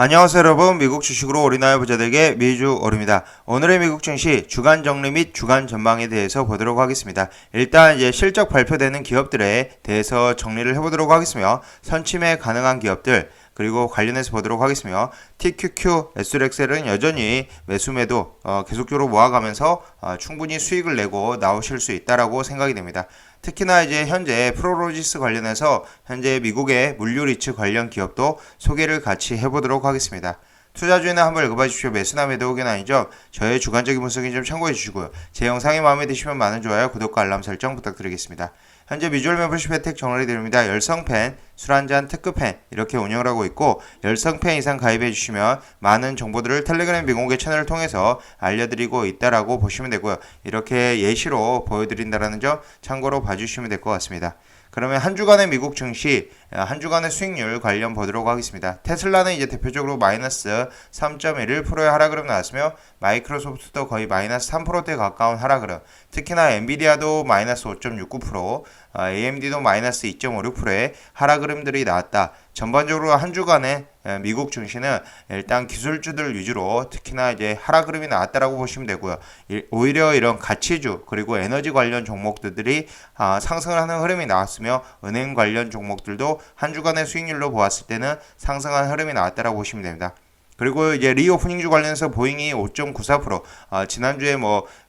안녕하세요 여러분, 미국 주식으로 올인하여 부자되게 미주얼입니다. 오늘의 미국 증시 주간 정리 및 주간 전망에 대해서 보도록 하겠습니다. 일단 이제 실적 발표되는 기업들에 대해서 정리를 해보도록 하겠으며, 선침해 가능한 기업들 그리고 관련해서 보도록 하겠으며, TQQ, SLXL은 여전히 매수매도 계속적으로 모아가면서 충분히 수익을 내고 나오실 수 있다라고 생각이 됩니다. 특히나 이제 현재 프로로지스 관련해서 현재 미국의 물류 리츠 관련 기업도 소개를 같이 해보도록 하겠습니다. 투자주의는 한번 읽어봐 주십시오. 매수나 매도 의견 아니죠. 저의 주관적인 분석이 좀 참고해 주시고요. 제 영상이 마음에 드시면 많은 좋아요, 구독과 알람 설정 부탁드리겠습니다. 현재 미주얼 멤버십 혜택 정리 드립니다. 열성팬, 술 한잔 특급팬 이렇게 운영을 하고 있고, 열성팬 이상 가입해 주시면 많은 정보들을 텔레그램 비공개 채널을 통해서 알려드리고 있다라고 보시면 되고요. 이렇게 예시로 보여드린다라는 점 참고로 봐주시면 될 것 같습니다. 그러면 한 주간의 미국 증시, 한 주간의 수익률 관련 보도록 하겠습니다. 테슬라는 이제 대표적으로 마이너스 3.11%의 하락으로 나왔으며, 마이크로소프트도 거의 마이너스 3%대 가까운 하락으로, 특히나 엔비디아도 마이너스 5.69%, AMD도 마이너스 2.56%의 하락 흐름들이 나왔다. 전반적으로 한 주간의 미국 증시는 일단 기술주들 위주로 특히나 이제 하락 흐름이 나왔다라고 보시면 되고요. 오히려 이런 가치주 그리고 에너지 관련 종목들이 상승을 하는 흐름이 나왔으며, 은행 관련 종목들도 한 주간의 수익률로 보았을 때는 상승한 흐름이 나왔다라고 보시면 됩니다. 그리고 이제 리오프닝주 관련해서 보잉이 5.94%, 지난주에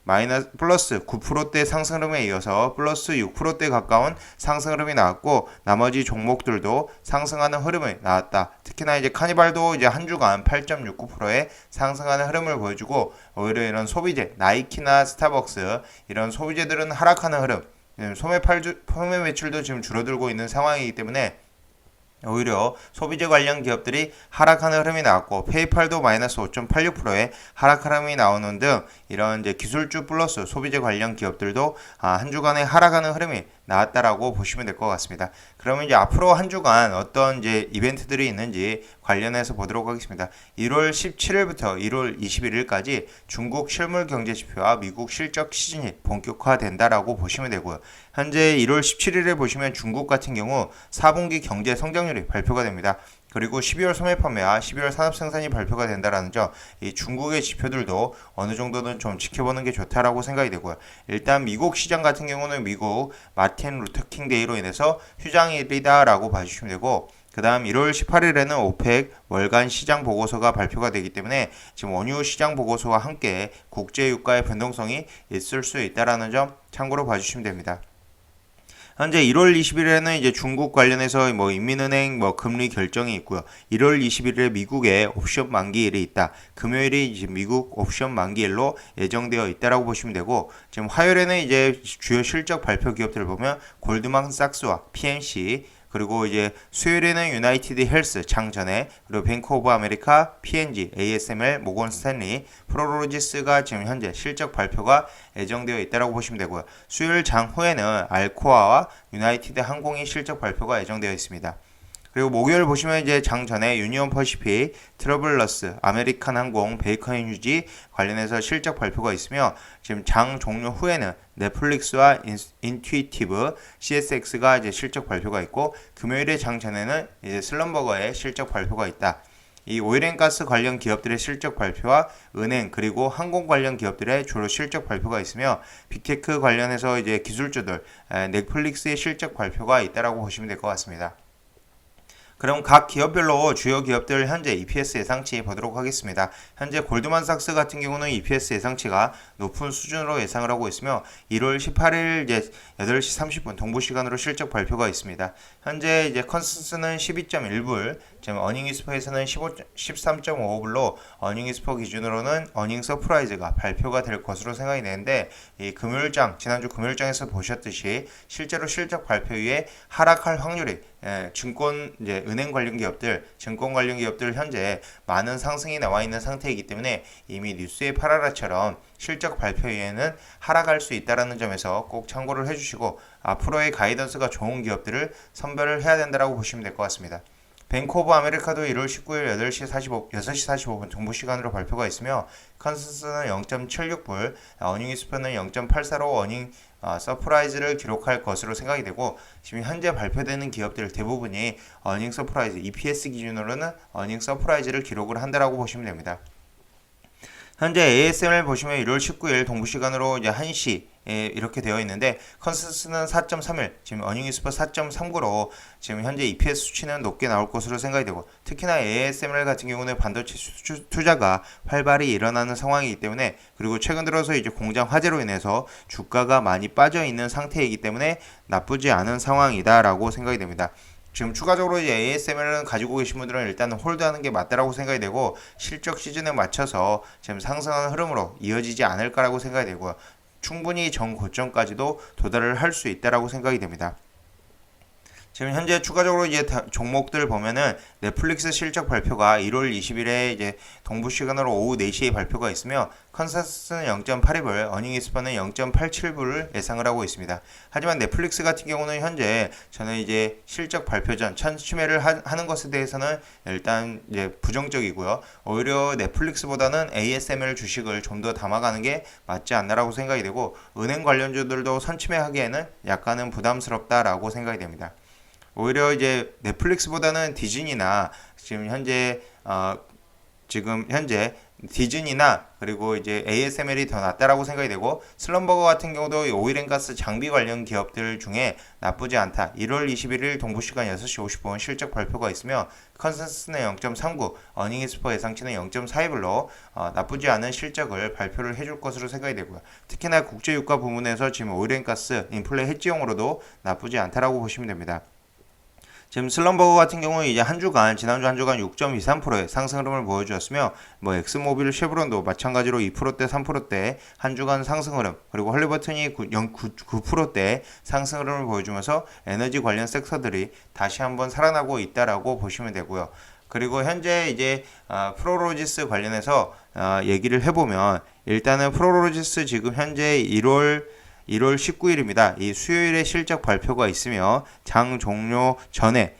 마이너스 플러스 9%대 상승 흐름에 이어서 플러스 6%대 가까운 상승 흐름이 나왔고, 나머지 종목들도 상승하는 흐름이 나왔다. 특히나 이제 카니발도 이제 한 주간 8.69%의 상승하는 흐름을 보여주고, 오히려 이런 소비재, 나이키나 스타벅스 이런 소비재들은 하락하는 흐름, 소매 매출도 지금 줄어들고 있는 상황이기 때문에 오히려 소비재 관련 기업들이 하락하는 흐름이 나왔고, 페이팔도 마이너스 5.86%의 하락 흐름이 나오는 등 이런 이제 기술주 플러스 소비재 관련 기업들도 한 주간에 하락하는 흐름이 나왔다라고 보시면 될 것 같습니다. 그러면 이제 앞으로 한 주간 어떤 이제 이벤트들이 있는지 관련해서 보도록 하겠습니다. 1월 17일부터 1월 21일까지 중국 실물 경제 지표와 미국 실적 시즌이 본격화된다라고 보시면 되고요. 현재 1월 17일에 보시면 중국 같은 경우 4분기 경제 성장률이 발표가 됩니다. 그리고 12월 소매 판매와 12월 산업 생산이 발표가 된다라는 점, 이 중국의 지표들도 어느 정도는 좀 지켜보는 게 좋다라고 생각이 되고요. 일단 미국 시장 같은 경우는 미국 마틴 루터킹 데이로 인해서 휴장일이다라고 봐주시면 되고, 그 다음 1월 18일에는 오펙 월간 시장 보고서가 발표가 되기 때문에 지금 원유 시장 보고서와 함께 국제 유가의 변동성이 있을 수 있다라는 점 참고로 봐주시면 됩니다. 현재 1월 20일에는 이제 중국 관련해서 인민은행 금리 결정이 있고요. 1월 21일에 미국의 옵션 만기일이 있다. 금요일이 이제 미국 옵션 만기일로 예정되어 있다라고 보시면 되고, 지금 화요일에는 이제 주요 실적 발표 기업들을 보면 골드만삭스와 PNC, 그리고 이제 수요일에는 유나이티드 헬스 장전에, 그리고 뱅크 오브 아메리카, P&G, ASML, 모건 스탠리, 프로로지스가 지금 현재 실적 발표가 예정되어 있다고 보시면 되고요. 수요일 장 후에는 알코아와 유나이티드 항공이 실적 발표가 예정되어 있습니다. 그리고 목요일 보시면 이제 장 전에 유니온 퍼시픽, 트러블러스, 아메리칸 항공, 베이컨 휴지 관련해서 실적 발표가 있으며, 지금 장 종료 후에는 넷플릭스와 인투이티브, CSX가 이제 실적 발표가 있고, 금요일에 장 전에는 이제 슬럼버거의 실적 발표가 있다. 이 오일앤가스 관련 기업들의 실적 발표와 은행 그리고 항공 관련 기업들의 주로 실적 발표가 있으며, 빅테크 관련해서 이제 기술주들, 넷플릭스의 실적 발표가 있다라고 보시면 될 것 같습니다. 그럼 각 기업별로 주요 기업들 현재 EPS 예상치 보도록 하겠습니다. 현재 골드만삭스 같은 경우는 EPS 예상치가 높은 수준으로 예상을 하고 있으며, 1월 18일 이제 8시 30분 동부 시간으로 실적 발표가 있습니다. 현재 이제 컨센서스는 12.1불, 지금 어닝이스퍼에서는 13.5불로 어닝이스퍼 기준으로는 어닝 서프라이즈가 발표가 될 것으로 생각이 되는데, 이 금요일장, 지난주 금요일장에서 보셨듯이 실제로 실적 발표 이후에 하락할 확률이 증권 이제 은행 관련 기업들, 증권 관련 기업들 현재 많은 상승이 나와 있는 상태이기 때문에 이미 뉴스의 파라라처럼 실적 발표 이후에는 하락할 수 있다는 점에서 꼭 참고를 해주시고, 앞으로의 가이던스가 좋은 기업들을 선별을 해야 된다고 보시면 될 것 같습니다. 뱅크 오브 아메리카도 1월 19일 6시 45분 정부 시간으로 발표가 있으며 컨센서스는 0.76불, 어닝 스표는 0.84로 어닝 서프라이즈를 기록할 것으로 생각이 되고 지금 현재 발표되는 기업들 대부분이 어닝 서프라이즈, EPS 기준으로는 어닝 서프라이즈를 기록을 한다라고 보시면 됩니다. 현재 ASML 보시면 1월 19일 동부 시간으로 이제 1시 이렇게 되어 있는데 컨센서스는 4.31, 지금 어닝 익스퍼 4.39로 지금 현재 EPS 수치는 높게 나올 것으로 생각이 되고 특히나 ASML 같은 경우는 반도체 투자가 활발히 일어나는 상황이기 때문에 그리고 최근 들어서 이제 공장 화재로 인해서 주가가 많이 빠져 있는 상태이기 때문에 나쁘지 않은 상황이다라고 생각이 됩니다. 지금 추가적으로 이제 ASML은 가지고 계신 분들은 일단은 홀드하는 게 맞다라고 생각이 되고 실적 시즌에 맞춰서 지금 상승하는 흐름으로 이어지지 않을까라고 생각이 되고요. 충분히 전 고점까지도 도달을 할 수 있다라고 생각이 됩니다. 지금 현재 추가적으로 이제 종목들 보면은 넷플릭스 실적 발표가 1월 20일에 이제 동부 시간으로 오후 4시에 발표가 있으며 컨센서스는 0.82불, 어닝 익스퍼는 0.87불을 예상을 하고 있습니다. 하지만 넷플릭스 같은 경우는 현재 저는 이제 실적 발표 전 천추매를 하는 것에 대해서는 일단 이제 부정적이고요. 오히려 넷플릭스보다는 ASML 주식을 좀 더 담아가는 게 맞지 않나라고 생각이 되고 은행 관련주들도 선추매하기에는 약간은 부담스럽다라고 생각이 됩니다. 오히려 이제 넷플릭스보다는 디즈니나 지금 현재 디즈니나 그리고 이제 ASML이 더 낫다라고 생각이 되고 슬럼버거 같은 경우도 오일앤가스 장비 관련 기업들 중에 나쁘지 않다. 1월 21일 동부 시간 6시 50분 실적 발표가 있으며 컨센서스는 0.39, 어닝 익스퍼 예상치는 0.42불로 나쁘지 않은 실적을 발표를 해줄 것으로 생각이 되고요. 특히나 국제 유가 부문에서 지금 오일앤가스 인플레 해지용으로도 나쁘지 않다라고 보시면 됩니다. 지금 슬럼버거 같은 경우는 이제 지난주 한 주간 6.23%의 상승 흐름을 보여주었으며, 엑스모빌 쉐브론도 마찬가지로 2%대, 3%대 한 주간 상승 흐름, 그리고 헐리버튼이 9%대 상승 흐름을 보여주면서 에너지 관련 섹터들이 다시 한번 살아나고 있다라고 보시면 되고요. 그리고 현재 이제 프로로지스 관련해서 얘기를 해보면 일단은 프로로지스 지금 현재 1월 19일입니다. 이 수요일에 실적 발표가 있으며 장 전에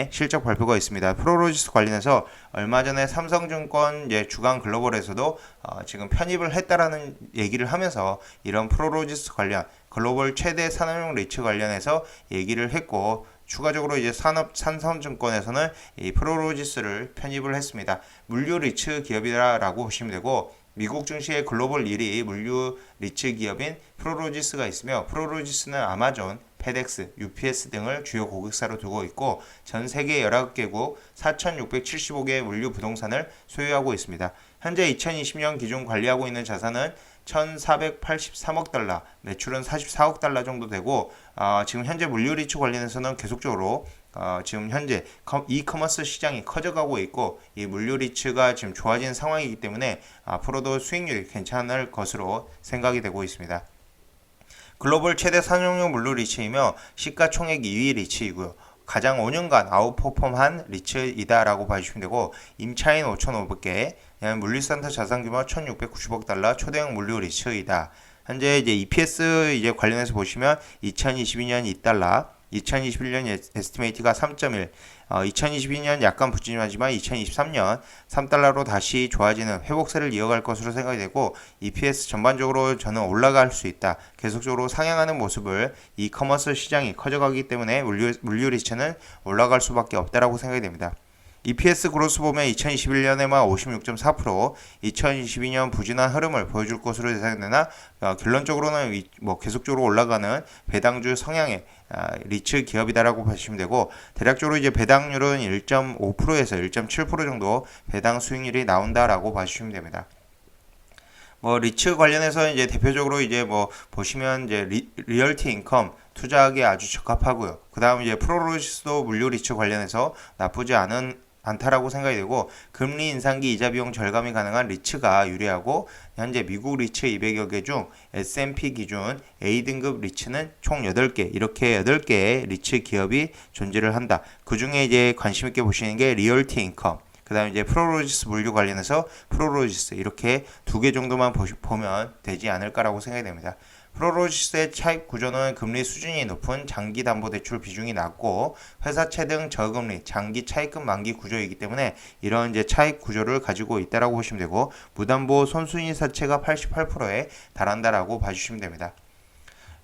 실적 발표가 있습니다. 프로로지스 관련해서 얼마 전에 삼성증권 주간 글로벌에서도 지금 편입을 했다라는 얘기를 하면서 이런 프로로지스 관련 글로벌 최대 산업용 리츠 관련해서 얘기를 했고 추가적으로 이제 삼성증권에서는 이 프로로지스를 편입을 했습니다. 물류 리츠 기업이라고 보시면 되고 미국 증시의 글로벌 1위 물류 리츠 기업인 프로로지스가 있으며 프로로지스는 아마존, 페덱스, UPS 등을 주요 고객사로 두고 있고 전 세계 19개국 4,675개의 물류 부동산을 소유하고 있습니다. 현재 2020년 기준 관리하고 있는 자산은 1,483억 달러, 매출은 44억 달러 정도 되고 지금 현재 물류 리츠 관련해서는 계속적으로 지금 현재 이커머스 시장이 커져가고 있고 이 물류 리츠가 지금 좋아진 상황이기 때문에 앞으로도 수익률이 괜찮을 것으로 생각이 되고 있습니다. 글로벌 최대 산업용 물류 리츠이며 시가총액 2위 리츠이고요. 가장 5년간 아웃퍼폼한 리츠이다라고 봐주시면 되고 임차인 5,500개, 물류센터 자산규모 1,690억 달러 초대형 물류 리츠이다. 현재 이제 EPS 이제 관련해서 보시면 2022년 2달러, 2021년 에스티메이트가 3.1, 2022년 약간 부진하지만 2023년 3달러로 다시 좋아지는 회복세를 이어갈 것으로 생각이 되고 EPS 전반적으로 저는 올라갈 수 있다. 계속적으로 상향하는 모습을 이커머스 시장이 커져가기 때문에 물류 리츠는 올라갈 수밖에 없다라고 생각이 됩니다. EPS 그로스 보면 2021년에만 56.4%, 2022년 부진한 흐름을 보여줄 것으로 예상되나 결론적으로는 계속적으로 올라가는 배당주 성향의 리츠 기업이다라고 보시면 되고 대략적으로 이제 배당률은 1.5%에서 1.7% 정도 배당 수익률이 나온다라고 봐주시면 됩니다. 리츠 관련해서 이제 대표적으로 이제 보시면 이제 리얼티 인컴 투자하기에 아주 적합하고요. 그 다음 이제 프로로지스도 물류 리츠 관련해서 나쁘지 않다라고 생각이 되고 금리 인상기 이자 비용 절감이 가능한 리츠가 유리하고 현재 미국 리츠 200여 개 중 S&P 기준 A등급 리츠는 총 8개 이렇게 8개의 리츠 기업이 존재를 한다. 그 중에 이제 관심 있게 보시는 게 리얼티 인컴 그 다음에 이제 프로로지스 물류 관련해서 프로로지스 이렇게 2개 정도만 보면 되지 않을까라고 생각이 됩니다. 프로로시스의 차입 구조는 금리 수준이 높은 장기담보대출 비중이 낮고 회사채 등 저금리 장기 차입금 만기 구조이기 때문에 이런 이제 차입 구조를 가지고 있다라고 보시면 되고 무담보 손순이사채가 88%에 달한다라고 봐주시면 됩니다.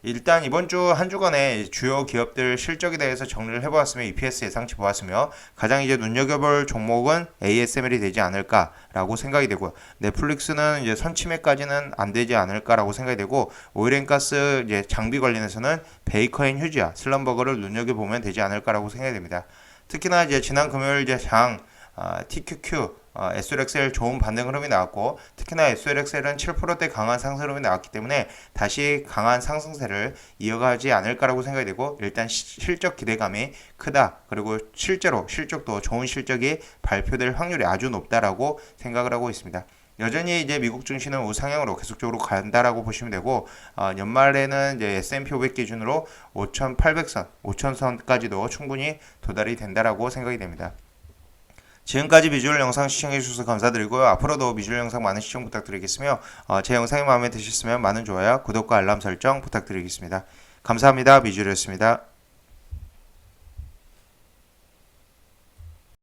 일단 이번 주 한 주간의 주요 기업들 실적에 대해서 정리를 해보았으며 EPS 예상치 보았으며 가장 이제 눈여겨볼 종목은 ASML이 되지 않을까라고 생각이 되고요. 넷플릭스는 이제 선침해까지는 안 되지 않을까라고 생각이 되고 오일앤가스 이제 장비 관련해서는 베이커앤휴즈와 슬럼버거를 눈여겨보면 되지 않을까라고 생각이 됩니다. 특히나 이제 지난 금요일 이제 TQQ SLXL 좋은 반등 흐름이 나왔고 특히나 SLXL은 7%대 강한 상승 흐름이 나왔기 때문에 다시 강한 상승세를 이어가지 않을까라고 생각이 되고 일단 실적 기대감이 크다. 그리고 실제로 실적도 좋은 실적이 발표될 확률이 아주 높다라고 생각을 하고 있습니다. 여전히 이제 미국 증시는 우상향으로 계속적으로 간다라고 보시면 되고 연말에는 이제 S&P 500 기준으로 5,800선, 5,000선까지도 충분히 도달이 된다라고 생각이 됩니다. 지금까지 비주얼 영상 시청해주셔서 감사드리고요. 앞으로도 비주얼 영상 많은 시청 부탁드리겠으며 제 영상이 마음에 드셨으면 많은 좋아요, 구독과 알람 설정 부탁드리겠습니다. 감사합니다. 비주얼이었습니다.